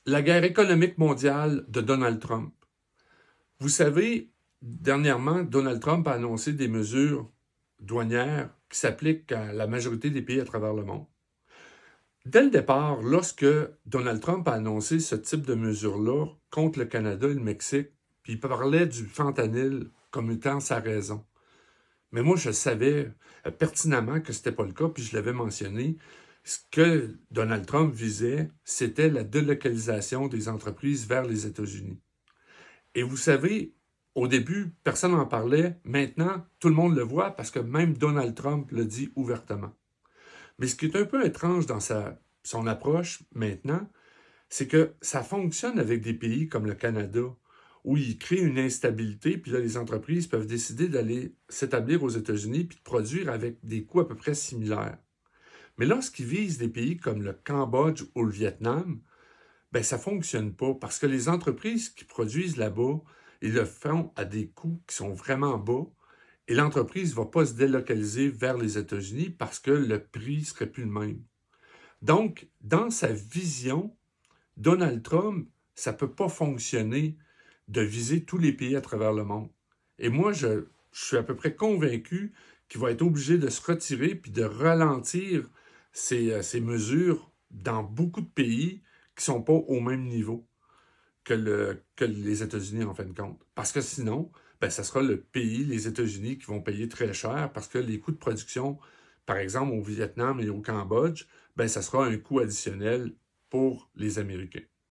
La guerre économique mondiale de Donald Trump. Vous savez, dernièrement, Donald Trump a annoncé des mesures douanières qui s'appliquent à la majorité des pays à travers le monde. Dès le départ, lorsque Donald Trump a annoncé ce type de mesures-là contre le Canada et le Mexique, puis il parlait du fentanyl comme étant sa raison. Mais moi, je savais pertinemment que ce n'était pas le cas, puis je l'avais mentionné. Ce que Donald Trump visait, c'était la délocalisation des entreprises vers les États-Unis. Et vous savez, au début, personne n'en parlait. Maintenant, tout le monde le voit parce que même Donald Trump le dit ouvertement. Mais ce qui est un peu étrange dans son approche maintenant, c'est que ça fonctionne avec des pays comme le Canada, où il crée une instabilité, puis là, les entreprises peuvent décider d'aller s'établir aux États-Unis puis de produire avec des coûts à peu près similaires. Mais lorsqu'ils visent des pays comme le Cambodge ou le Vietnam, ben ça ne fonctionne pas parce que les entreprises qui produisent là-bas, ils le font à des coûts qui sont vraiment bas et l'entreprise ne va pas se délocaliser vers les États-Unis parce que le prix ne serait plus le même. Donc, dans sa vision, Donald Trump, ça ne peut pas fonctionner de viser tous les pays à travers le monde. Et moi, je suis à peu près convaincu qu'il va être obligé de se retirer puis de ralentir ces mesures dans beaucoup de pays qui ne sont pas au même niveau que les États-Unis en fin de compte. Parce que sinon, ben, ça sera le pays, les États-Unis, qui vont payer très cher parce que les coûts de production, par exemple au Vietnam et au Cambodge, ben, ça sera un coût additionnel pour les Américains.